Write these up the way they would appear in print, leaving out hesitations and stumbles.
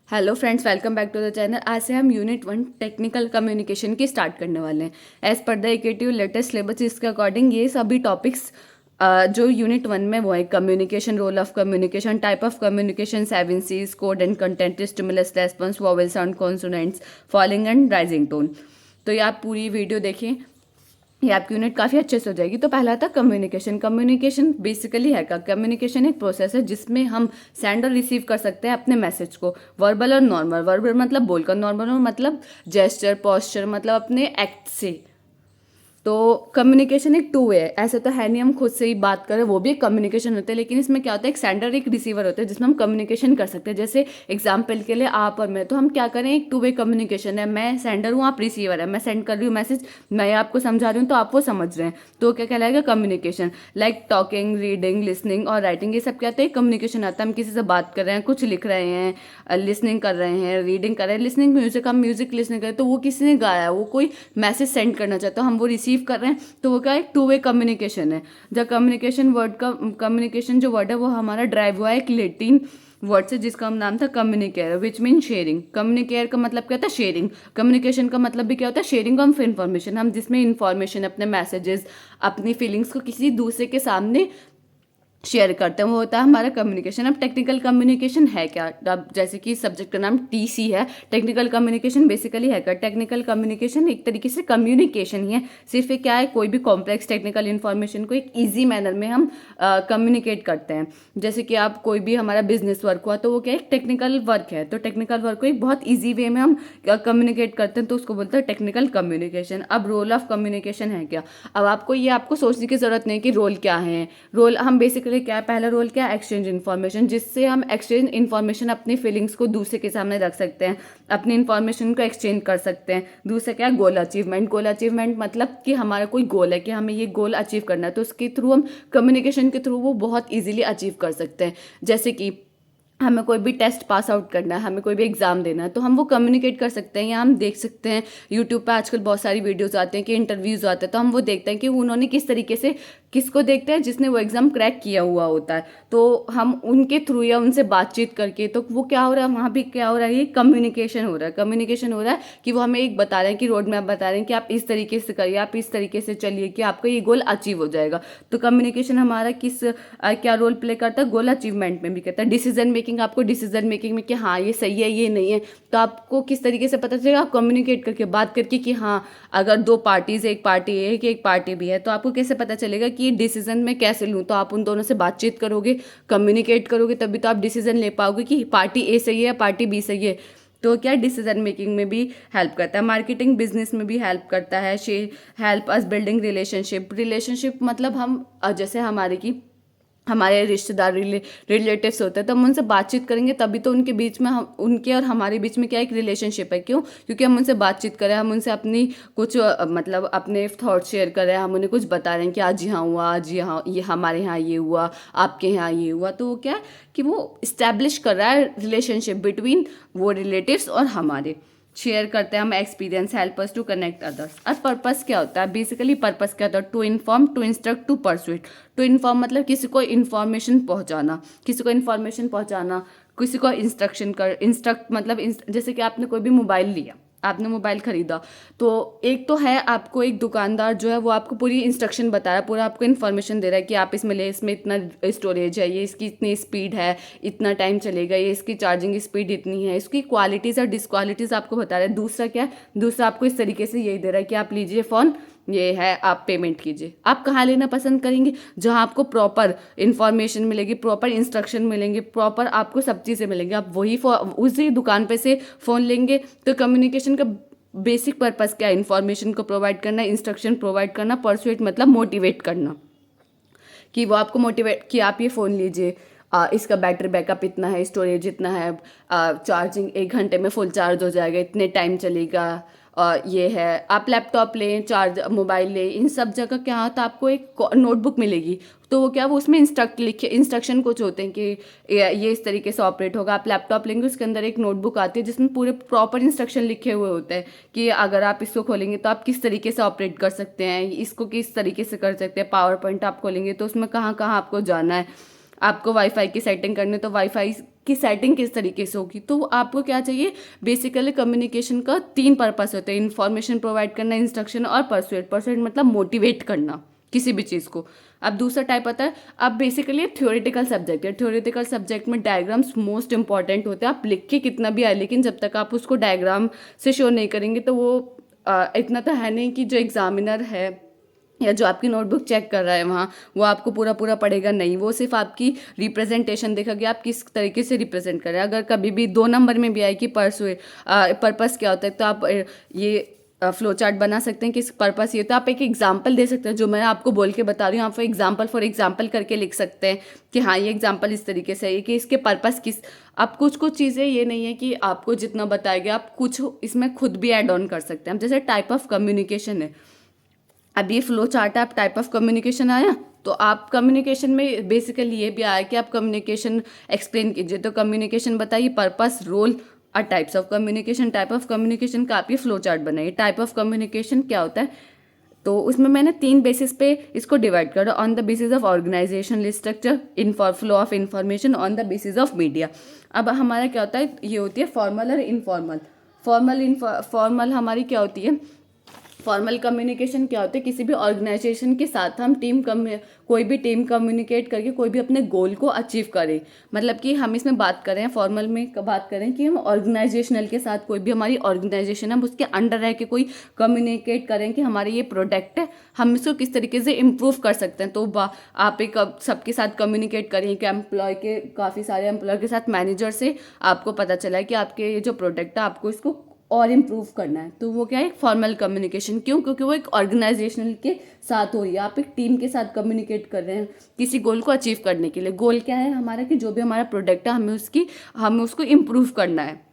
Hello friends, welcome back to the channel. आज से हम यूनिट 1 टेक्निकल कम्युनिकेशन की स्टार्ट करने वाले हैं। एज पर द इक्वेटिव लेटेस्ट सिलेबस इसके अकॉर्डिंग ये सभी टॉपिक्स जो यूनिट 1 में वो है communication, role of communication, type of communication, 7 C's, code and content, stimulus, response, vowel sound, consonants, falling and rising tone. तो ये आप पूरी वीडियो देखें, ये आपकी यूनिट काफ़ी अच्छे से हो जाएगी। तो पहला था कम्युनिकेशन। कम्युनिकेशन बेसिकली है क्या? कम्युनिकेशन एक प्रोसेस है जिसमें हम सेंड और रिसीव कर सकते हैं अपने मैसेज को, वर्बल और नॉर्मल। वर्बल मतलब बोलकर, नॉर्मल मतलब जेस्चर, पोस्चर मतलब अपने एक्ट से। तो कम्युनिकेशन एक टू वे है, ऐसे तो है नहीं हम खुद से ही बात करें, वो भी एक कम्युनिकेशन होता है। लेकिन इसमें क्या होता है, एक सेंडर एक रिसीवर होता है जिसमें हम कम्युनिकेशन कर सकते हैं। जैसे एग्जाम्पल के लिए आप और मैं, तो हम क्या करें, एक टू वे कम्युनिकेशन है। मैं सेंडर हूँ, आप रिसीवर है। मैं सेंड कर रही हूँ मैसेज, मैं आपको समझा रही हूँ तो आप वो समझ रहे हैं, तो क्या कहलाएगा? Communication. Like talking, reading, listening और राइटिंग, ये सब क्या होता है? कम्युनिकेशन आता है। हम किसी से बात कर रहे हैं, कुछ लिख रहे हैं, लिसनिंग कर रहे हैं, रीडिंग कर रहे हैं। लिसनिंग म्यूजिक, हम म्यूजिक लिसनिंग करें तो वो किसी ने गाया है, वो कोई मैसेज सेंड करना चाहता है, हम वो रिसीव कर रहे हैं, तो वो क्या है? टू वे कम्युनिकेशन है। जब कम्युनिकेशन जो वर्ड है वो हमारा ड्राइव हुआ है एक लेटिन वर्ड से जिसका नाम था कम्युनिकेयर, विच मीन शेयरिंग। कम्युनिकेयर का मतलब क्या होता है? शेयरिंग। कम्युनिकेशन का मतलब भी क्या होता है? Sharing of information. हम जिसमें इन्फॉर्मेशन, अपने मैसेजेस, अपनी फीलिंग्स को किसी दूसरे के सामने शेयर करते हैं, वो होता है हमारा कम्युनिकेशन। अब टेक्निकल कम्युनिकेशन है क्या? अब जैसे कि सब्जेक्ट का नाम टीसी है, टेक्निकल कम्युनिकेशन बेसिकली है क्या? टेक्निकल कम्युनिकेशन एक तरीके से कम्युनिकेशन ही है। सिर्फ ये क्या है, कोई भी कॉम्प्लेक्स टेक्निकल इन्फॉर्मेशन को एक ईजी मैनर में हम कम्युनिकेट करते हैं। जैसे कि आप कोई भी हमारा बिजनेस वर्क हुआ तो वो क्या एक टेक्निकल वर्क है, तो टेक्निकल वर्क को एक बहुत ईजी वे में हम कम्युनिकेट करते हैं, तो उसको बोलते हैं टेक्निकल कम्युनिकेशन। अब रोल ऑफ कम्युनिकेशन है क्या? अब आपको सोचने की जरूरत नहीं कि रोल क्या है। रोल हम बेसिकली क्या है, पहला रोल क्या है? एक्सचेंज इन्फॉर्मेशन, जिससे हम एक्सचेंज इन्फॉर्मेशन, अपनी फीलिंग्स को दूसरे के सामने रख सकते हैं, अपनी इन्फॉर्मेशन को एक्सचेंज कर सकते हैं। दूसरा क्या है? गोल अचीवमेंट। गोल अचीवमेंट मतलब कि हमारा कोई गोल है कि हमें ये गोल अचीव करना है, तो उसके थ्रू हम कम्युनिकेशन के थ्रू वो बहुत ईजिली अचीव कर सकते हैं। जैसे कि हमें कोई भी टेस्ट पास आउट करना है, हमें कोई भी एग्जाम देना है, तो हम वो कम्युनिकेट कर सकते हैं। या हम देख सकते हैं यूट्यूब पे आजकल बहुत सारी वीडियोस आते हैं कि इंटरव्यूज आते हैं, तो हम वो देखते हैं कि उन्होंने किस तरीके से, किसको देखते हैं? जिसने वो एग्जाम क्रैक किया हुआ होता है, तो हम उनके थ्रू या उनसे बातचीत करके, तो वो क्या हो रहा है, वहाँ भी क्या हो रहा है? ये कम्युनिकेशन हो रहा है। कम्युनिकेशन हो रहा है कि वो हमें एक बता रहे हैं कि रोड मैप बता रहे हैं कि आप इस तरीके से करिए, आप इस तरीके से चलिए कि आपका ये गोल अचीव हो जाएगा। तो कम्युनिकेशन हमारा क्या रोल प्ले करता है? गोल अचीवमेंट में भी करता है। डिसीजन मेकिंग, आपको डिसीजन मेकिंग में कि हाँ ये सही है, ये नहीं है, तो आपको किस तरीके से पता चलेगा? आप कम्युनिकेट करके, बात करके कि हाँ, अगर दो पार्टीज, एक पार्टी ए है कि एक पार्टी बी है, तो आपको कैसे पता चलेगा कि ये डिसीजन मैं कैसे लूँ? तो आप उन दोनों से बातचीत करोगे, कम्युनिकेट करोगे, तभी तो आप डिसीजन ले पाओगे कि पार्टी ए सही है या पार्टी बी सही है। तो क्या डिसीजन मेकिंग में भी हेल्प करता है। मार्केटिंग बिजनेस में भी हेल्प करता है। Help us building relationship. Relationship मतलब हम जैसे हमारे रिश्तेदार रिलेटिव्स होते हैं, तो हम उनसे बातचीत करेंगे तभी तो उनके बीच में, हम उनके और हमारे बीच में क्या एक रिलेशनशिप है। क्यों? क्योंकि हम उनसे बातचीत करें, हम उनसे अपनी कुछ मतलब अपने थॉट्स शेयर कर रहे हैं, हम उन्हें कुछ बता रहे हैं कि आज यहाँ हुआ, आज यहाँ ये हमारे यहाँ ये हुआ, आपके यहाँ ये हुआ। तो वो क्या है कि वो इस्टेब्लिश कर रहा है रिलेशनशिप बिटवीन वो रिलेटिव्स और हमारे। शेयर करते हैं हम experience, help us to connect others. और पर्पस क्या होता है? बेसिकली पर्पस क्या होता है? To inform, to instruct, to persuade. To inform मतलब किसी को इन्फॉर्मेशन पहुंचाना, किसी को इन्फॉर्मेशन पहुंचाना, किसी को इंस्ट्रक्ट मतलब जैसे कि आपने कोई भी मोबाइल लिया, आपने मोबाइल खरीदा, तो एक तो है आपको एक दुकानदार जो है वो आपको पूरी इंस्ट्रक्शन बता रहा है, पूरा आपको इन्फॉर्मेशन दे रहा है कि आप इसमें ले, इसमें इतना स्टोरेज है, ये इसकी इतनी स्पीड है, इतना टाइम चलेगा, ये इसकी चार्जिंग स्पीड इतनी है, इसकी क्वालिटीज़ और डिसक्वालिटीज़ आपको बता रहा है। दूसरा क्या है? दूसरा आपको इस तरीके से यही दे रहा है कि आप लीजिए फ़ोन, ये है, आप पेमेंट कीजिए। आप कहाँ लेना पसंद करेंगे? जहाँ आपको प्रॉपर इन्फॉर्मेशन मिलेगी, प्रॉपर इंस्ट्रक्शन मिलेंगे, प्रॉपर आपको सब चीज़ें मिलेंगी, आप वही उसी दुकान पे से फ़ोन लेंगे। तो कम्युनिकेशन का बेसिक पर्पस क्या है? इन्फॉर्मेशन को प्रोवाइड करना, इंस्ट्रक्शन प्रोवाइड करना, परसुएट मतलब मोटिवेट करना, कि वो आपको मोटिवेट कि आप ये फ़ोन लीजिए, इसका बैटरी बैकअप इतना है, स्टोरेज इतना है, चार्जिंग 1 घंटे में फुल चार्ज हो जाएगा, इतने टाइम चलेगा, ये है। आप लैपटॉप लें, चार्ज मोबाइल लें, इन सब जगह क्या होता है? आपको एक नोटबुक मिलेगी, तो वो क्या, वो उसमें इंस्ट्रक्शन कुछ होते हैं कि ये इस तरीके से ऑपरेट होगा। आप लैपटॉप लेंगे, उसके अंदर एक नोटबुक आती है जिसमें पूरे प्रॉपर इंस्ट्रक्शन लिखे हुए होते हैं कि अगर आप इसको खोलेंगे तो आप किस तरीके से ऑपरेट कर सकते हैं, इसको किस तरीके से कर सकते हैं। पावर पॉइंट आप खोलेंगे तो उसमें कहाँ कहाँ आपको जाना है, आपको वाईफाई की सेटिंग करनी है तो वाईफाई की सेटिंग किस तरीके से होगी। तो आपको क्या चाहिए, बेसिकली कम्युनिकेशन का 3 पर्पस होते हैं, इन्फॉर्मेशन प्रोवाइड करना, इंस्ट्रक्शन और परसुएट मतलब मोटिवेट करना किसी भी चीज़ को। अब दूसरा टाइप आता है, अब बेसिकली थ्योरेटिकल सब्जेक्ट है, थ्योरेटिकल सब्जेक्ट में डायग्राम्स मोस्ट इंपॉर्टेंट होते हैं। आप लिख के कितना भी आए, लेकिन जब तक आप उसको डायग्राम से शो नहीं करेंगे तो वो इतना तो है नहीं कि जो एग्जामिनर है या जो आपकी नोटबुक चेक कर रहा है वहाँ, वो आपको पूरा पूरा पढ़ेगा नहीं, वो सिर्फ आपकी रिप्रेजेंटेशन देखेगा, आप किस तरीके से रिप्रेजेंट कर रहे हैं। अगर कभी भी 2 नंबर में भी आए कि पर्पस क्या होता है, तो आप ये फ्लो चार्ट बना सकते हैं कि इस पर्पस ये, तो आप एक एग्जांपल दे सकते हैं, जो मैं आपको बोल के बता रही हूँ, आप एग्जांपल फॉर एग्जांपल करके लिख सकते हैं कि हाँ ये एग्जांपल इस तरीके से है कि इसके पर्पस किस। आप कुछ कुछ चीज़ें ये नहीं है कि आपको जितना बताया गया, आप कुछ इसमें खुद भी ऐड ऑन कर सकते हैं। जैसे टाइप ऑफ कम्युनिकेशन है, अब ये फ्लो चार्ट है, आप टाइप ऑफ कम्युनिकेशन आया, तो आप कम्युनिकेशन में बेसिकली ये भी आया कि आप कम्युनिकेशन एक्सप्लेन कीजिए, तो कम्युनिकेशन बताइए, पर्पस, रोल और types of communication. Type of communication का आप ये फ्लो चार्ट बनाइए। टाइप ऑफ कम्युनिकेशन क्या होता है, तो उसमें मैंने 3 बेसिस पे इसको डिवाइड करा, on the basis of organisational structure, in flow of information, on the basis of media. अब हमारा क्या होता है, ये होती है फॉर्मल और इनफॉर्मल। फॉर्मल हमारी क्या होती है, फॉर्मल कम्युनिकेशन क्या होता है, किसी भी ऑर्गेनाइजेशन के साथ हम कोई भी टीम कम्युनिकेट करके कोई भी अपने गोल को अचीव करे। मतलब कि हम इसमें बात करें, फॉर्मल में बात करें कि हम ऑर्गेनाइजेशनल के साथ, कोई भी हमारी ऑर्गेनाइजेशन है, हम उसके अंडर रह के कोई कम्युनिकेट करें कि हमारे ये प्रोडक्ट है, हम इसको किस तरीके से इम्प्रूव कर सकते हैं। तो आप एक सबके साथ कम्युनिकेट करें, कि एम्प्लॉय के काफ़ी सारे एम्प्लॉय के साथ, मैनेजर से आपको पता चला है कि आपके ये जो प्रोडक्ट है आपको इसको और इम्प्रूव करना है, तो वो क्या है, फॉर्मल कम्युनिकेशन। क्यों? क्योंकि वो एक ऑर्गेनाइजेशनल के साथ हो रही है, आप एक टीम के साथ कम्युनिकेट कर रहे हैं किसी गोल को अचीव करने के लिए। गोल क्या है हमारा, कि जो भी हमारा प्रोडक्ट है हमें उसको इम्प्रूव करना है,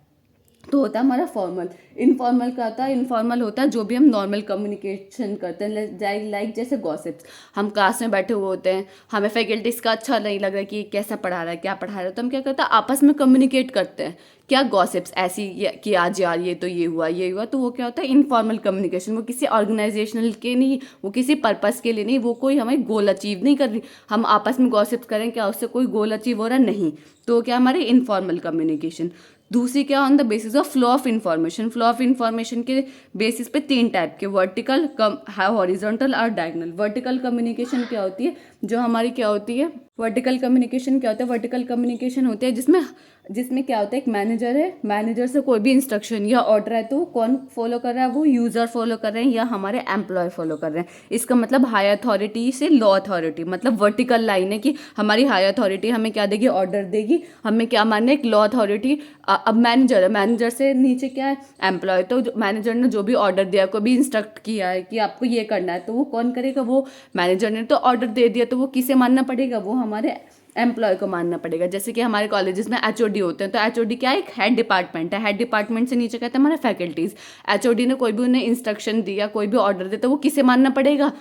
तो होता है हमारा फॉर्मल। इनफॉर्मल का आता है, इनफॉर्मल होता है जो भी हम नॉर्मल कम्युनिकेशन करते हैं, लाइक जैसे गॉसिप्स। हम क्लास में बैठे हुए होते हैं, हमें फैकल्टीज का अच्छा नहीं लग रहा है कि कैसा पढ़ा रहा है, क्या पढ़ा रहा है, तो हम क्या करते हैं, आपस में कम्युनिकेट करते हैं क्या, गॉसिप्स ऐसी कि आज यार ये तो ये हुआ, तो वो क्या होता है, इनफॉर्मल कम्युनिकेशन। वो किसी ऑर्गेनाइजेशनल के नहीं, वो किसी पर्पस के लिए नहीं, वो कोई हमें गोल अचीव नहीं कर रही, हम आपस में गॉसिप्स करें, क्या उससे कोई गोल अचीव हो रहा नहीं, तो क्या हमारे इनफॉर्मल कम्युनिकेशन। दूसरी क्या, on the basis of flow of information. Flow of information के बेसिस पे 3 टाइप के, वर्टिकल, हॉरिजॉन्टल और डायगोनल। वर्टिकल कम्युनिकेशन क्या होती है, जो हमारी क्या होती है, वर्टिकल कम्युनिकेशन क्या होता है, वर्टिकल कम्युनिकेशन होती है जिसमें क्या होता है, एक मैनेजर है, मैनेजर से कोई भी इंस्ट्रक्शन या ऑर्डर है तो कौन फॉलो कर रहा है, वो यूजर फॉलो कर रहे हैं या हमारे एम्प्लॉय फॉलो कर रहे हैं। इसका मतलब हाई अथॉरिटी से लो अथॉरिटी, मतलब वर्टिकल लाइन है कि हमारी हाई अथॉरिटी हमें क्या देगी, ऑर्डर देगी, हमें क्या मानना है, एक लो अथॉरिटी। अब मैनेजर है, मैनेजर से नीचे क्या है, एम्प्लॉय। तो मैनेजर ने जो भी ऑर्डर दिया, कोई भी इंस्ट्रक्ट किया है कि आपको ये करना है, तो वो कौन करेगा, वो मैनेजर ने तो ऑर्डर दे दिया, तो वो किसे मानना पड़ेगा, वो हमारे एम्प्लॉय को मानना पड़ेगा। जैसे कि हमारे कॉलेजेस में एचओडी होते हैं, तो एचओडी क्या है, एक हेड डिपार्टमेंट है, हेड डिपार्टमेंट से नीचे कहते हैं हमारे फैकल्टीज। एचओडी ने कोई भी उन्हें इंस्ट्रक्शन दिया, कोई भी ऑर्डर दिया, तो वो किसे मानना पड़ेगा,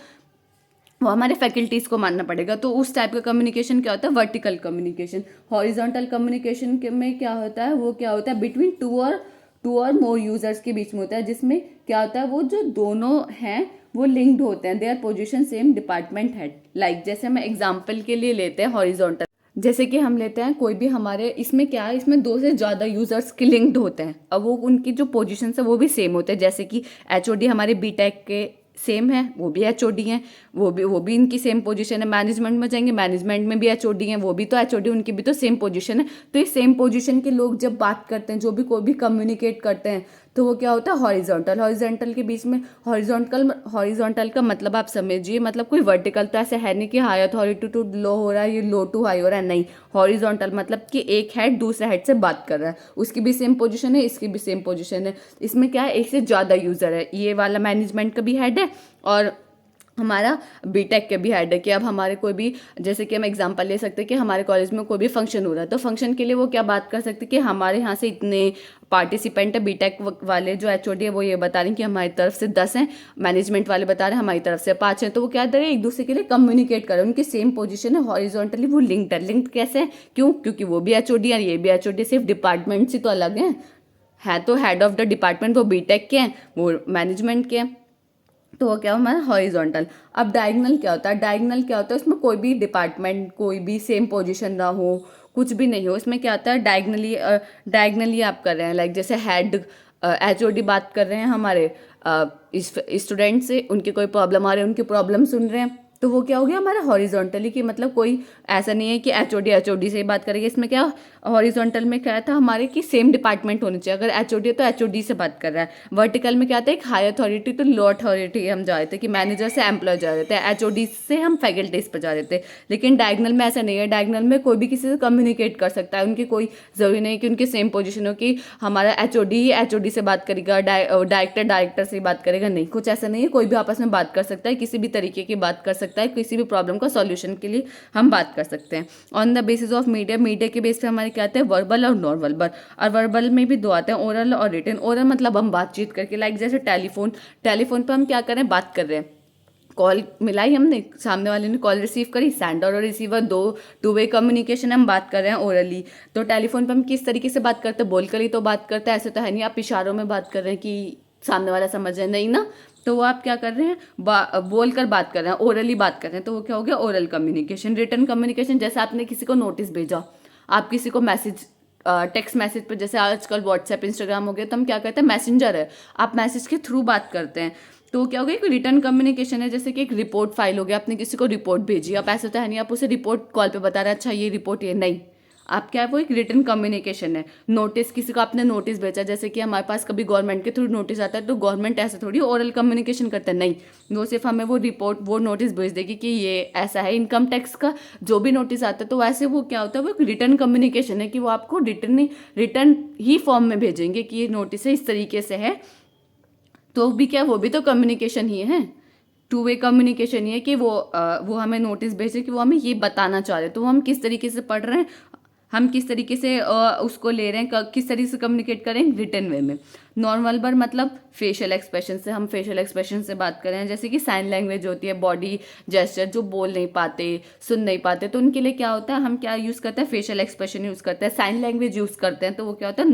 वो हमारे फैकल्टीज को मानना पड़ेगा। तो उस टाइप का कम्युनिकेशन क्या होता है, वर्टिकल कम्युनिकेशन। हॉरिजॉन्टल कम्युनिकेशन में क्या होता है, वो क्या होता है, बिटवीन टू और मोर यूजर्स के बीच में होता है, जिसमें क्या होता है, वो जो दोनों हैं वो लिंक्ड होते हैं, their position same department head. Like जैसे हम एग्जांपल के लिए लेते हैं हॉरिजॉन्टल, जैसे कि हम लेते हैं कोई भी हमारे, इसमें क्या है, इसमें 2 से ज़्यादा यूजर्स के लिंक्ड होते हैं, अब वो उनकी जो पोजीशन है वो भी सेम होते हैं। जैसे कि एचओडी हमारे बीटेक के सेम है, वो भी एचओडी हैं, वो भी इनकी सेम पोजीशन है। मैनेजमेंट में जाएंगे, मैनेजमेंट में भी एचओडी हैं, वो भी तो एचओडी, उनकी भी तो सेम पोजीशन है। तो ये सेम पोजीशन के लोग जब बात करते हैं, जो भी कोई भी कम्युनिकेट करते हैं, तो वो क्या होता है, हॉरिजॉन्टल के बीच में। हॉरिजॉन्टल का मतलब आप समझिए, मतलब कोई वर्टिकल तो ऐसे है नहीं कि हाई अथॉरिटी टू लो हो रहा है, ये लो टू हाई हो रहा है, नहीं। हॉरिजॉन्टल मतलब कि एक हेड दूसरे हेड से बात कर रहा है, उसकी भी सेम पोजीशन है, इसकी भी सेम पोजीशन है। इसमें क्या है, एक से ज़्यादा यूज़र है, ये वाला मैनेजमेंट का भी हेड है और हमारा बीटेक के भी हेड है। कि अब हमारे कोई भी, जैसे कि हम एग्जांपल ले सकते हैं कि हमारे कॉलेज में कोई भी फंक्शन हो रहा है, तो फंक्शन के लिए वो क्या बात कर सकते हैं कि हमारे यहाँ से इतने पार्टिसिपेंट है, बीटेक वाले जो एचओडी है वो ये बता रहे हैं कि हमारी तरफ से 10 हैं, मैनेजमेंट वाले बता रहे हैं हमारी तरफ से 5 हैं, तो वो क्या कर रहे हैं, एक दूसरे के लिए कम्युनिकेट कर रहे हैं, उनकी सेम पोजीशन है, हॉरिजॉन्टली वो लिंक्ड है। लिंक्ड कैसे है, क्यों, क्योंकि वो भी एचओडी है, ये भी एचओडी, सिर्फ डिपार्टमेंट से तो अलग है तो हेड ऑफ द डिपार्टमेंट वो बीटेक के हैं, वो मैनेजमेंट के हैं। तो वो क्या हुआ हमारा हॉरिजॉन्टल। अब डायगनल क्या होता है? डायगनल क्या होता है? उसमें कोई भी डिपार्टमेंट, कोई भी सेम पोजीशन ना हो, कुछ भी नहीं हो, इसमें क्या होता है? डायगनली, डायगनली आप कर रहे हैं, लाइक जैसे हेड एचओडी बात कर रहे हैं हमारे इस स्टूडेंट से, उनके कोई प्रॉब्लम आ रही है, उनकी प्रॉब्लम सुन रहे हैं, तो वो क्या हो गया हमारा हॉरिजॉन्टली, कि मतलब कोई ऐसा नहीं है कि एचओडी से ही बात करेंगे। इसमें क्या हॉरिजॉन्टल में क्या था हमारे कि सेम डिपार्टमेंट होनी चाहिए, अगर एचओडी है तो एचओडी से बात कर रहा है। वर्टिकल में क्या था? एक हाई अथॉरिटी तो लो अथॉरिटी हम जा रहे थे, कि मैनेजर से एम्प्लॉय जा रहे थे, एचओडी से हम फैकल्टीज पर जा रहे थे। लेकिन डायगनल में ऐसा नहीं है, डायगनल में कोई भी किसी से कम्युनिकेट कर सकता है, उनकी कोई ज़रूरी नहीं कि उनकी सेम पोजीशन हो, कि हमारा एचओडी ही एचओडी से बात करेगा, डायरेक्टर डायरेक्टर से ही बात करेगा, नहीं, कुछ ऐसा नहीं है। कोई भी आपस में बात कर सकता है, किसी भी तरीके की बात कर सकता है, किसी भी प्रॉब्लम का सॉल्यूशन के लिए हम बात कर सकते हैं। On the basis of media, media के बेस पे हमारे क्या आते हैं? वर्बल और नॉन वर्बल। और वर्बल में भी दो आते हैं, ओरल और रिटन। ओरल मतलब हम बातचीत करके, लाइक जैसे टेलीफोन, टेलीफोन पर हम क्या कर रहे हैं? बात कर रहे हैं, कॉल मिलाई हमने, सामने वाले ने कॉल रिसीव करी, सेंडर और रिसीवर, दो टू वे कम्युनिकेशन हम बात कर रहे हैं ओरली। तो टेलीफोन पर हम किस तरीके से बात करते हैं? बोल कर ही तो बात करते हैं, ऐसे तो है नहीं आप इशारों में बात कर रहे हैं कि सामने वाला समझ जाए, नहीं ना। तो वो आप क्या कर रहे हैं? बोल कर बात कर रहे हैं, ओरली बात कर रहे हैं, तो वो क्या हो गया? Oral communication. रिटन कम्युनिकेशन, जैसे आपने किसी को नोटिस भेजा, आप किसी को मैसेज, टेक्स्ट मैसेज पर, जैसे आजकल व्हाट्सएप इंस्टाग्राम हो गया, तो हम क्या करते हैं? मैसेंजर है, आप मैसेज के थ्रू बात करते हैं, तो क्या हो गया? एक रिटर्न कम्युनिकेशन है। जैसे कि एक रिपोर्ट फाइल हो गया, आपने किसी को रिपोर्ट भेजी, आप ऐसा तो है नहीं आप उसे रिपोर्ट कॉल पे बता रहे हैं, अच्छा ये रिपोर्ट, ये नहीं, आप क्या है? वो एक रिटर्न कम्युनिकेशन है। नोटिस, किसी को आपने नोटिस भेजा, जैसे कि हमारे पास कभी गवर्नमेंट के थ्रू नोटिस आता है, तो गवर्नमेंट ऐसा थोड़ी ओरल कम्युनिकेशन करता है, नहीं, वो सिर्फ हमें वो रिपोर्ट, वो नोटिस भेज देगी कि ये ऐसा है। इनकम टैक्स का जो भी नोटिस आता है, तो वैसे वो क्या होता है? वो एक रिटर्न कम्युनिकेशन है, कि वो आपको रिटर्न रिटर्न ही फॉर्म में भेजेंगे कि ये नोटिस है, इस तरीके से है, तो भी क्या, वो भी तो कम्युनिकेशन ही है, टू वे कम्युनिकेशन ही है, कि वो हमें नोटिस भेजे, कि वो हमें ये बताना चाह रहे हैं, तो हम किस तरीके से पढ़ रहे हैं, हम किस तरीके से उसको ले रहे हैं, किस तरीके से कम्युनिकेट करें? रिटर्न वे में। नॉन वर्बल मतलब फेशियल एक्सप्रेशन से, हम फेशियल एक्सप्रेशन से बात करें, जैसे कि साइन लैंग्वेज होती है, बॉडी जेस्चर, जो बोल नहीं पाते, सुन नहीं पाते, तो उनके लिए क्या होता है? हम क्या यूज़ करते हैं? फेशियल एक्सप्रेशन यूज़ करते हैं, साइन लैंग्वेज यूज़ करते हैं, तो वो क्या होता है?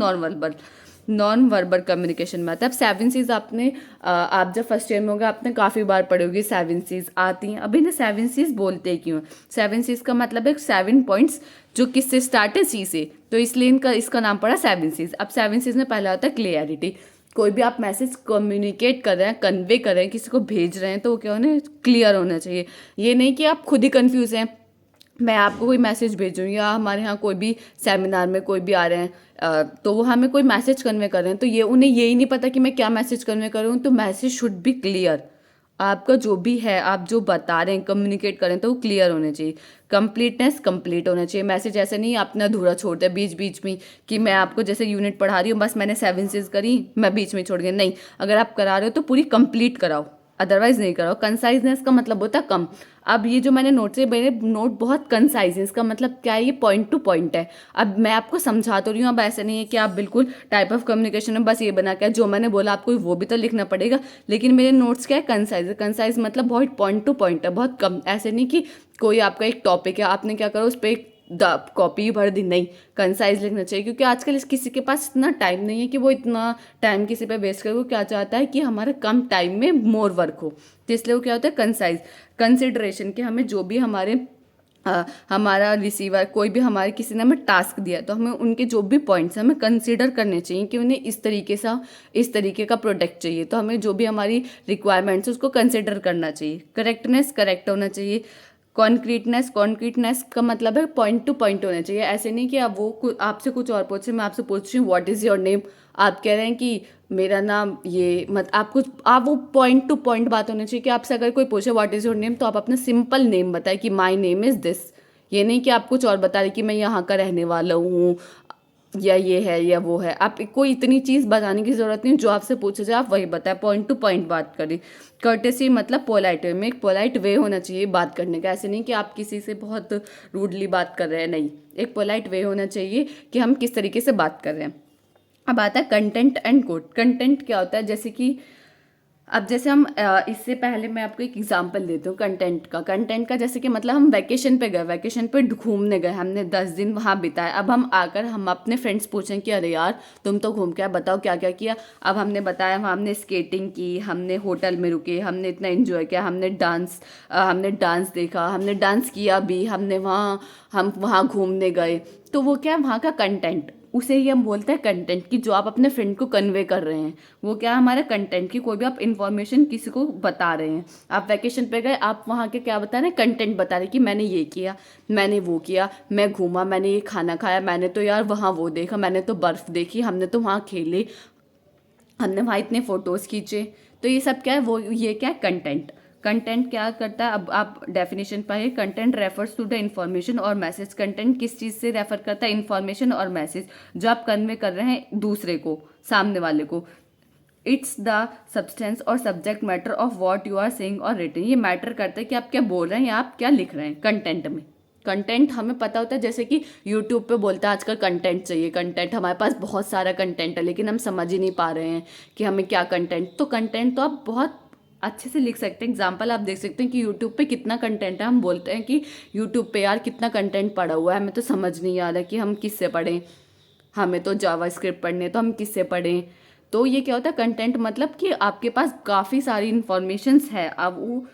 नॉन वर्बल कम्युनिकेशन में आता है। अब 7 Cs आपने आप जब फर्स्ट ईयर में होगा, आपने काफ़ी बार पढ़ी होगी 7 Cs आती हैं। अभी ना 7 Cs बोलते क्यों? 7 Cs का मतलब है 7 पॉइंट्स, जो किससे स्टार्ट है? सी से, तो इसलिए इसका नाम पड़ा 7 Cs। अब 7 Cs में पहला होता है क्लियरिटी। कोई भी आप मैसेज कम्युनिकेट कर रहे हैं, कन्वे कर रहे हैं, किसी को भेज रहे हैं, तो वो क्या होना? क्लियर होना चाहिए। ये नहीं कि आप खुद ही कन्फ्यूज़ हैं, मैं आपको कोई मैसेज भेजूँ, या हमारे यहाँ कोई भी सेमिनार में कोई भी आ रहे हैं, तो वो हमें कोई मैसेज कन्वे कर रहे हैं, तो ये उन्हें यही नहीं पता कि मैं क्या मैसेज कन्वे कर रहा हूँ, तो मैसेज शुड बी क्लियर। आपका जो भी है, आप जो बता रहे हैं, कम्युनिकेट कर रहे हैं, तो वो क्लियर होने चाहिए। कंप्लीटनेस, कंप्लीट होना चाहिए। मैसेज ऐसा नहीं आपने अधूरा छोड़ दिया बीच बीच में, कि मैं आपको जैसे यूनिट पढ़ा रही हूँ, बस मैंने 7 Cs करी, मैं बीच में छोड़ गया, नहीं, अगर आप करा रहे हो तो पूरी कंप्लीट कराओ, अदरवाइज नहीं कराओ। कंसाइजनेस का मतलब होता है कम। अब ये जो मैंने नोट से, मेरे नोट बहुत कंसाइज है, इसका मतलब क्या है? ये पॉइंट टू पॉइंट है। अब मैं आपको समझा तो रही हूँ, अब ऐसा नहीं है कि आप बिल्कुल टाइप ऑफ कम्युनिकेशन में बस ये बना के, जो मैंने बोला आपको वो भी तो लिखना पड़ेगा, लेकिन मेरे नोट्स क्या है? कंसाइज है। कंसाइज मतलब बहुत पॉइंट टू पॉइंट है, बहुत कम, ऐसे नहीं कि कोई आपका एक टॉपिक है, आपने क्या करो उस पर एक कॉपी भर दी, नहीं, कंसाइज लिखना चाहिए, क्योंकि आजकल किसी के पास इतना टाइम नहीं है कि वो इतना टाइम किसी पे वेस्ट करे। वो क्या चाहता है कि हमारे कम टाइम में मोर वर्क हो, तो इसलिए वो क्या होता है? कंसाइज। कंसिडरेशन, कि हमें जो भी हमारा रिसीवर, कोई भी हमारे किसी ने हमें टास्क दिया, तो हमें उनके जो भी पॉइंट्स हैं हमें कंसीडर करने चाहिए, कि उन्हें इस तरीके का प्रोडक्ट चाहिए, तो हमें जो भी हमारी रिक्वायरमेंट्स है उसको कंसीडर करना चाहिए। करेक्टनेस, करेक्ट होना चाहिए। कॉन्क्रीटनेस का मतलब है पॉइंट टू पॉइंट होना चाहिए। ऐसे नहीं कि आप आपसे कुछ और पूछे, मैं आपसे पूछ रही हूँ व्हाट इज़ योर नेम, आप कह रहे हैं कि मेरा नाम ये, मत आप वो पॉइंट टू पॉइंट बात होनी चाहिए, कि आपसे अगर कोई पूछे व्हाट इज़ योर नेम, तो आप अपना सिंपल नेम बताए कि माई नेम इज़ दिस। ये नहीं कि आप कुछ और बता रहे कि मैं यहाँ का रहने वाला हूँ, या ये है या वो है। आप कोई इतनी चीज़ बताने की ज़रूरत नहीं, जो आपसे पूछे जाए आप वही बताएं, पॉइंट टू पॉइंट बात करें। कर्टेसी मतलब पोलाइट वे में, एक पोलाइट वे होना चाहिए बात करने का। ऐसे नहीं कि आप किसी से बहुत रूडली बात कर रहे हैं, नहीं, एक पोलाइट वे होना चाहिए कि हम किस तरीके से बात कर रहे हैं। अब आता है कंटेंट एंड कोड। कंटेंट क्या होता है? जैसे कि अब जैसे हम इससे पहले मैं आपको एक एग्जांपल देती हूँ कंटेंट का जैसे कि मतलब हम वैकेशन पे घूमने गए, हमने 10 दिन वहाँ बिताए। अब हम आकर हम अपने फ्रेंड्स पूछें कि अरे यार तुम तो घूम के आए, बताओ क्या क्या किया। अब हमने बताया वहाँ हमने स्केटिंग की, हमने होटल में रुके, हमने इतना एंजॉय किया, हमने डांस देखा, हमने डांस किया भी, हम वहाँ घूमने गए। तो वो क्या है, वहाँ का कंटेंट, उसे ही हम बोलते हैं कंटेंट, कि जो आप अपने फ्रेंड को कन्वे कर रहे हैं वो क्या है, हमारा कंटेंट। की कोई भी आप इन्फॉर्मेशन किसी को बता रहे हैं, आप वैकेशन पे गए, आप वहाँ के क्या बता रहे हैं, कंटेंट बता रहे हैं कि मैंने ये किया, मैंने वो किया, मैं घूमा, मैंने ये खाना खाया, मैंने तो यार वहाँ वो देखा, मैंने तो बर्फ़ देखी, हमने तो वहाँ खेले, हमने वहाँ इतने फोटोज़ खींचे। तो ये सब क्या है, वो ये क्या है, कंटेंट। कंटेंट क्या करता है, अब आप डेफिनेशन पाइए। Content refers to the information और मैसेज। कंटेंट किस चीज़ से रेफर करता है, इन्फॉर्मेशन और मैसेज जो आप कन्वे कर रहे हैं दूसरे को, सामने वाले को। इट्स द सब्सटेंस और subject matter of what you are saying और रिटन। ये मैटर करता है कि आप क्या बोल रहे हैं या आप क्या लिख रहे हैं कंटेंट में। कंटेंट हमें पता होता है, जैसे कि यूट्यूब पे बोलता है आजकल कंटेंट चाहिए, कंटेंट हमारे पास बहुत सारा कंटेंट है लेकिन हम समझ ही नहीं पा रहे हैं कि हमें क्या कंटेंट। तो कंटेंट तो आप बहुत अच्छे से लिख सकते हैं। एग्जाम्पल आप देख सकते हैं कि यूट्यूब पे कितना कंटेंट है। हम बोलते हैं कि यूट्यूब पे यार कितना कंटेंट पड़ा हुआ है, हमें तो समझ नहीं आ रहा कि हम किससे पढ़ें, हमें तो जावा स्क्रिप्ट पढ़नी है तो हम किससे पढ़ें। तो ये क्या होता है कंटेंट, मतलब कि आपके पास काफ़ी सारी इन्फॉर्मेशंस है। अब वो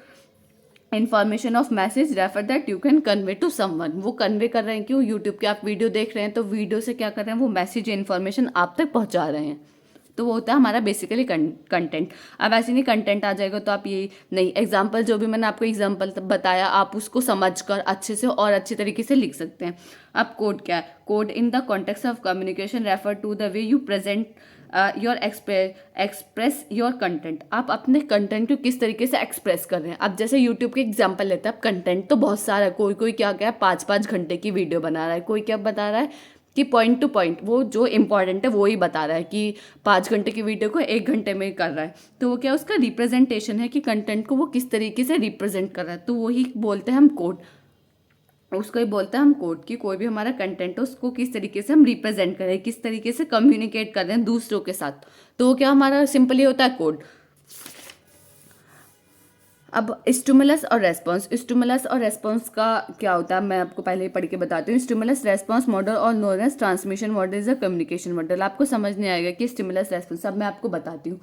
information of message refer that you can convey to someone, वो कन्वे कर रहे हैं, क्यों, यूट्यूब के आप वीडियो देख रहे हैं तो वीडियो से क्या कर रहे हैं, वो मैसेज इन्फॉर्मेशन आप तक पहुंचा रहे हैं। तो वो होता है हमारा बेसिकली कंटेंट। अब ऐसे नहीं कंटेंट आ जाएगा तो आप ये नहीं, एग्जाम्पल जो भी मैंने आपको एग्जाम्पल बताया आप उसको समझकर अच्छे से और अच्छे तरीके से लिख सकते हैं। अब कोड क्या है, code in the context of communication refer to the way you present your express your content. आप अपने कंटेंट को किस तरीके से एक्सप्रेस कर रहे हैं। अब जैसे यूट्यूब के एग्जाम्पल लेते हैं, अब कंटेंट तो बहुत सारा है, कोई कोई क्या क्या है 5-5 घंटे की वीडियो बना रहा है, कोई क्या बता रहा है कि पॉइंट टू पॉइंट वो जो इंपॉर्टेंट है वो ही बता रहा है, कि 5 घंटे की वीडियो को 1 घंटे में कर रहा है। तो वो क्या उसका रिप्रेजेंटेशन है कि कंटेंट को वो किस तरीके से रिप्रेजेंट कर रहा है। तो वही बोलते हैं हम कोड, उसको ही बोलते हैं हम कोड, की कोई भी हमारा कंटेंट है उसको किस तरीके से हम रिप्रेजेंट कर रहे हैं, किस तरीके से कम्युनिकेट कर रहे हैं दूसरों के साथ। तो वो क्या हमारा सिंपली होता है कोड। अब स्टिमुलस और रेस्पॉन्स, स्टिमुलस और रेस्पॉन्स का क्या होता है मैं आपको पहले ही पढ़ के बताती हूँ। स्टिमुलस रेस्पॉन्स मॉडल और known as transmission model is a communication model. आपको समझ नहीं आएगा कि स्टिमुलस रेस्पॉन्स, अब मैं आपको बताती हूँ।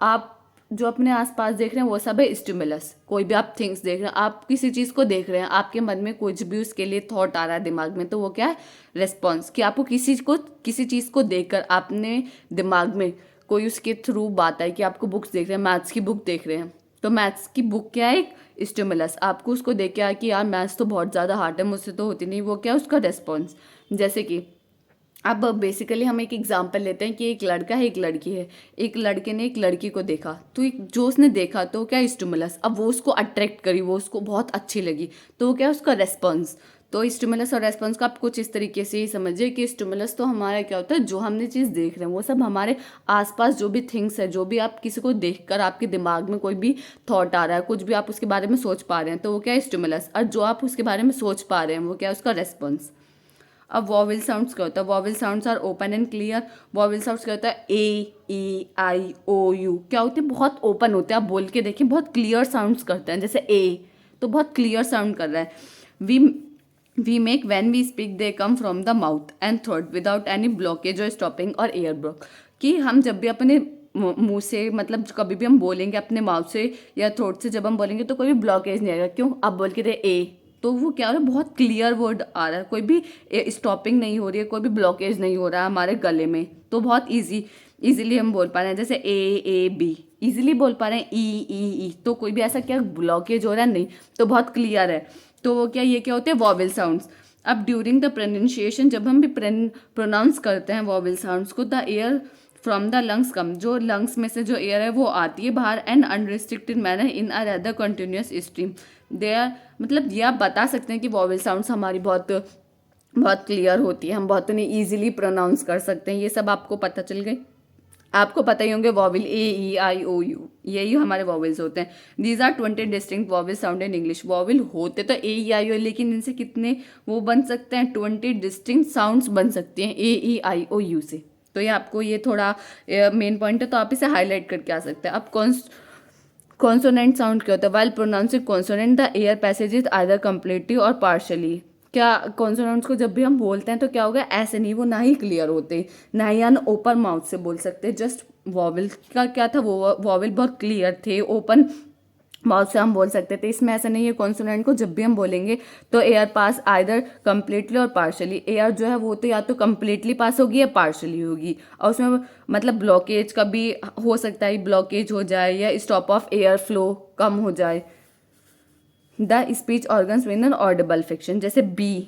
आप जो अपने आसपास देख रहे हैं वो सब है स्टिमुलस। कोई भी आप थिंग्स देख रहे हैं, आप किसी चीज़ को देख रहे हैं, आपके मन में कुछ भी उसके लिए थॉट आ रहा है दिमाग में, तो वो क्या है, रेस्पॉन्स। कि आपको किसी चीज़ को देखकर आपने दिमाग में कोई उसके थ्रू बात आई, कि आपको बुक्स देख रहे हैं, मैथ्स की बुक देख रहे हैं, तो मैथ्स की बुक क्या है, एक स्टिमुलस। आपको उसको देख के आया कि यार मैथ्स तो बहुत ज़्यादा हार्ड है, मुझसे तो होती नहीं, वो क्या है उसका रेस्पॉन्स। जैसे कि अब बेसिकली हम एक एग्जांपल लेते हैं कि एक लड़का है एक लड़की है, एक लड़के ने एक लड़की को देखा, तो एक जो उसने देखा तो क्या स्टिमुलस, अब वो उसको अट्रैक्ट करी, वो उसको बहुत अच्छी लगी, तो वो क्या उसका रेस्पॉन्स। तो स्टिमुलस और रेस्पॉन्स को आप कुछ इस तरीके से ही समझिए कि स्टिमुलस तो हमारा क्या होता है, जो हमने चीज़ देख रहे हैं वो सब हमारे आसपास जो भी थिंग्स है, जो भी आप किसी को देखकर आपके दिमाग में कोई भी थॉट आ रहा है, कुछ भी आप उसके बारे में सोच पा रहे हैं, तो वो क्या है स्टिमुलस। और जो आप उसके बारे में सोच पा रहे हैं वो क्या है उसका रेस्पॉन्स। अब वॉवेल साउंड्स क्या होता है, vowel sounds are open and clear. Vowel sounds क्या होता है, ए ई आई ओ यू क्या होते हैं, बहुत ओपन होते हैं। आप बोल के देखिए बहुत क्लियर साउंड्स करते हैं, जैसे ए तो बहुत क्लियर साउंड कर रहा है। We make when we speak they come from the mouth and throat without any blockage और स्टॉपिंग और एयर ब्लॉक। कि हम जब भी अपने मुंह से, मतलब कभी भी हम बोलेंगे अपने माउथ से या थ्रोट से, जब हम बोलेंगे तो कोई भी ब्लॉकेज नहीं आएगा। क्यों, आप बोल के थे ए, तो वो क्या हो रहा है, बहुत क्लियर वर्ड आ रहा है, कोई भी स्टॉपिंग नहीं हो रही है, कोई भी ब्लॉकेज नहीं हो रहा है हमारे गले में, तो बहुत इजीली हम बोल पा रहे हैं। जैसे ए बी इजीली बोल पा रहे हैं, ई, तो कोई भी ऐसा क्या ब्लॉकेज हो रहा है नहीं, तो बहुत क्लियर है। तो वो क्या, ये क्या होते हैं वॉवेल साउंड्स। अब ड्यूरिंग द प्रोनाउंसिएशन, जब हम भी प्रोनाउंस करते हैं वॉवेल साउंड्स को, the air from the lungs come, जो लंग्स में से जो एयर है वो आती है बाहर, and unrestricted manner in a rather continuous stream. They are, मतलब ये आप बता सकते हैं कि वॉवेल साउंड्स हमारी बहुत बहुत क्लियर होती है, हम बहुत उन्हें ईजिली प्रोनाउंस कर सकते हैं। ये सब आपको पता चल गए, आपको पता ही होंगे vowel A E I O you, यही हमारे वॉवेल्स होते हैं। These are 20 distinct vowel sound in English. Vowel होते तो ए ई आई ओ, लेकिन इनसे कितने वो बन सकते हैं, 20 डिस्टिंक्ट साउंड्स बन सकते हैं ए ई आई ओ यू से। तो ये आपको ये थोड़ा मेन पॉइंट है, तो आप इसे हाईलाइट करके आ सकते हैं। अब कॉन्सोनेंट साउंड क्या होता है? While pronouncing consonant the air passage is either completely और पार्शली। क्या कॉन्सोनेंट्स को जब भी हम बोलते हैं तो क्या होगा? ऐसे नहीं, वो ना ही क्लियर होते, ना ही हम ओपन माउथ से बोल सकते। जस्ट वॉवल का क्या था, वो वॉवल बहुत क्लियर थे, ओपन माउथ से हम बोल सकते थे। इसमें ऐसा नहीं है, कॉन्सोनेंट को जब भी हम बोलेंगे तो एयर पास आइदर कम्प्लीटली और पार्शली। एयर जो है वो तो या तो कम्प्लीटली पास होगी या पार्शली होगी, और उसमें मतलब ब्लॉकेज का भी हो सकता है, ब्लॉकेज हो जाए या स्टॉप ऑफ एयर फ्लो कम हो जाए। The speech organs win an audible friction, जैसे बी।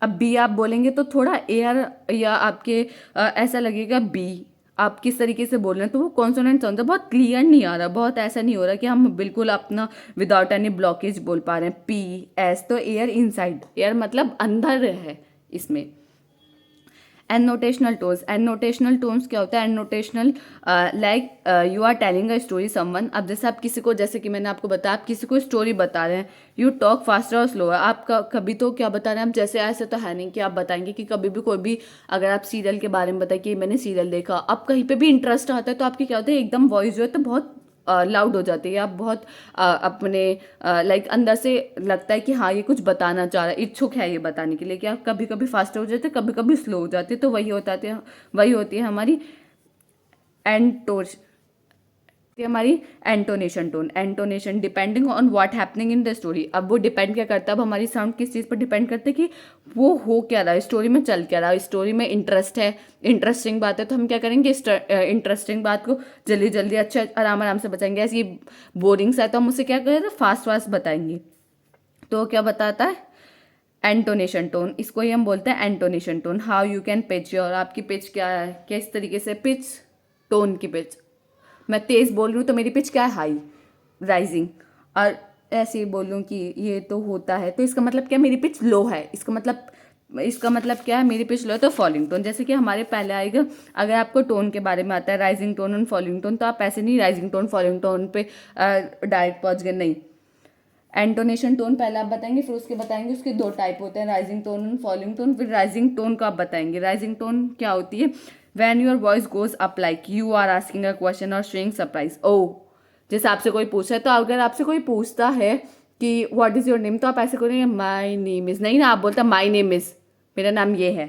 अब बी आप बोलेंगे तो थोड़ा एयर या आपके ऐसा लगेगा बी, आप किस तरीके से बोल रहे हैं, तो वो कॉन्सोनेंट साउंड बहुत क्लियर नहीं आ रहा, बहुत ऐसा नहीं हो रहा कि हम बिल्कुल अपना विदाउट एनी ब्लॉकेज बोल पा रहे हैं। पी एस तो एयर इनसाइड, एयर मतलब अंदर है इसमें। एनोटेशनल टोन्स, एनोटेशनल टोन्स क्या होता है? Intonational like you are telling a story someone. अब जैसे आप किसी को, जैसे कि मैंने आपको बताया, आप किसी को स्टोरी बता रहे हैं, यू टॉक फास्टर और स्लोअर। आप कभी तो क्या बता रहे हैं, आप जैसे ऐसे तो है नहीं कि आप बताएंगे कि कभी भी कोई भी, अगर आप सीरियल के बारे में बताए कि मैंने सीरियल देखा, अब कहीं पे भी इंटरेस्ट आता है तो आपकी क्या होता है, एकदम वॉइस जो है तो बहुत लाउड हो जाती है, आप बहुत अपने लाइक अंदर से लगता है कि हाँ ये कुछ बताना चाह रहा है, इच्छुक है ये बताने के लिए। कि आप कभी कभी फास्ट हो जाते, कभी कभी स्लो हो जाते, तो वही होती है हमारी एंटोश हमारी intonation tone. Intonation depending on what happening in the story. अब वो डिपेंड क्या करता है, अब हमारी साउंड किस चीज़ पर डिपेंड करते हैं कि वो हो क्या रहा है, स्टोरी में चल क्या रहा है। स्टोरी में इंटरेस्ट है, इंटरेस्टिंग बात है, तो हम क्या करेंगे, इंटरेस्टिंग बात को जल्दी जल्दी अच्छे आराम आराम से बताएंगे। ऐसी बोरिंग सा है तो हम उसे क्या करेंगे, फास्ट फास्ट बताएंगे। तो क्या बताता है? एंटोनेशन टोन, इसको ही हम बोलते हैं intonation tone. How you can pitch your, आपकी पिच क्या है, किस तरीके से पिच, टोन की पिच। मैं तेज़ बोल रही हूँ तो मेरी पिच क्या है, हाई, राइजिंग। और ऐसे ही बोलूँ कि ये तो होता है तो इसका मतलब क्या, मेरी पिच लो है, इसका मतलब क्या है, मेरी पिच लो है तो फॉलिंग टोन। जैसे कि हमारे पहले आएगा, अगर आपको टोन के बारे में आता है, राइजिंग टोन और फॉलिंग टोन, तो आप ऐसे नहीं राइजिंग टोन फॉलिंग टोन पे डायरेक्ट पहुँच गए, नहीं। एंटोनेशन टोन पहले आप बताएंगे, फिर उसके बताएंगे उसके दो टाइप होते हैं, राइजिंग टोन और फॉलिंग टोन। फिर राइजिंग टोन को आप बताएंगे। राइजिंग टोन क्या होती है? When your voice goes up like you are asking a question और शोइंग सरप्राइज। ओ, जैसे आपसे कोई पूछा है, तो अगर आपसे कोई पूछता है कि व्हाट इज योर नेम, तो आप ऐसे करेंगे माई नेम इज, नहीं ना, आप बोलते माई नेम इज, मेरा नाम ये है।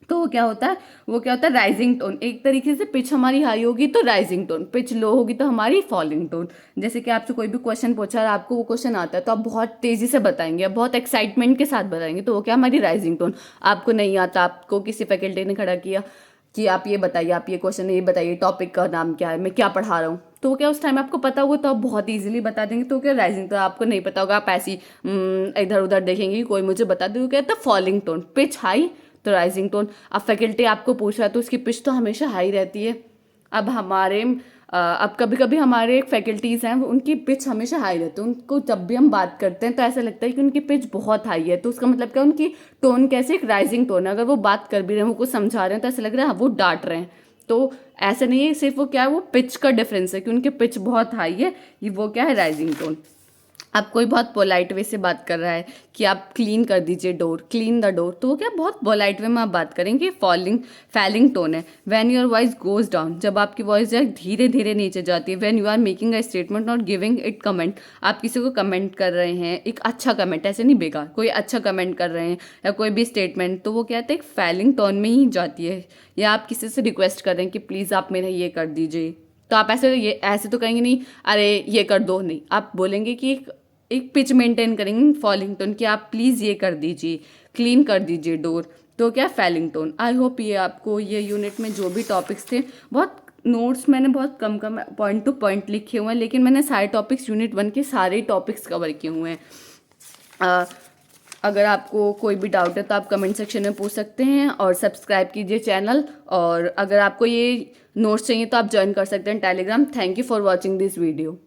तो वो क्या होता है राइजिंग टोन। एक तरीके से पिच हमारी हाई होगी तो राइजिंग टोन, पिच लो होगी तो हमारी फॉलिंग टोन। जैसे कि आपसे कोई भी क्वेश्चन पूछा और आपको वो क्वेश्चन आता है तो आप बहुत तेजी से बताएंगे, बहुत एक्साइटमेंट के साथ बताएंगे, तो वो क्या हमारी राइजिंग टोन। आपको नहीं आता, आपको किसी फैकल्टी ने खड़ा किया कि आप ये बताइए, आप ये क्वेश्चन ये बताइए, टॉपिक का नाम क्या है, मैं क्या पढ़ा रहा हूँ, तो क्या उस टाइम आपको पता होगा तो आप बहुत इजीली बता देंगे। तो क्या राइजिंग, तो आपको नहीं पता होगा, आप ऐसी इधर उधर देखेंगे कि कोई मुझे बता दे, क्या था फॉलिंग टोन, पिच हाई तो राइजिंग टोन। अब फैकल्टी आपको पूछ रहा है तो उसकी पिच तो हमेशा हाई रहती है। अब कभी कभी हमारे फैकल्टीज़ हैं, उनकी पिच हमेशा हाई रहती है, उनको जब भी हम बात करते हैं तो ऐसा लगता है कि उनकी पिच बहुत हाई है, तो उसका मतलब क्या, उनकी टोन कैसे, एक राइजिंग टोन है। अगर वो बात कर भी रहे हैं, वो कुछ समझा रहे हैं, तो ऐसा लग रहा है वो डांट रहे हैं। तो ऐसा नहीं है, सिर्फ वो क्या है, वो पिच का डिफरेंस है कि उनकी पिच बहुत हाई है, ये वो क्या है, राइजिंग टोन। अब कोई बहुत पोलाइट वे से बात कर रहा है कि आप क्लीन कर दीजिए डोर, क्लीन द डोर, तो वो क्या बहुत पोलाइट वे में आप बात करेंगे। फैलिंग टोन है when your voice goes down, जब आपकी वॉइस जो है धीरे धीरे नीचे जाती है। When you are making a statement not giving it comment, आप किसी को कमेंट कर रहे हैं, एक अच्छा कमेंट, ऐसे नहीं बेकार, कोई अच्छा कमेंट कर रहे हैं या कोई भी स्टेटमेंट, तो वो क्या है, एक फैलिंग टोन में ही जाती है। या आप किसी से रिक्वेस्ट कर रहे हैं कि प्लीज़ आप मेरा ये कर दीजिए, तो आप ऐसे तो कहेंगे नहीं, अरे ये कर दो, नहीं, आप बोलेंगे कि एक पिच मेंटेन करेंगे फॉलिंग टोन कि आप प्लीज़ ये कर दीजिए, क्लीन कर दीजिए डोर, तो क्या फैलिंग टोन। आई होप ये आपको ये यूनिट में जो भी टॉपिक्स थे, बहुत नोट्स मैंने बहुत कम कम पॉइंट टू पॉइंट लिखे हुए हैं, लेकिन मैंने सारे टॉपिक्स यूनिट 1 के सारे टॉपिक्स कवर किए हुए हैं। अगर आपको कोई भी डाउट है तो आप कमेंट सेक्शन में पूछ सकते हैं, और सब्सक्राइब कीजिए चैनल, और अगर आपको ये नोट्स चाहिए तो आप ज्वाइन कर सकते हैं Telegram. Thank you for watching this video.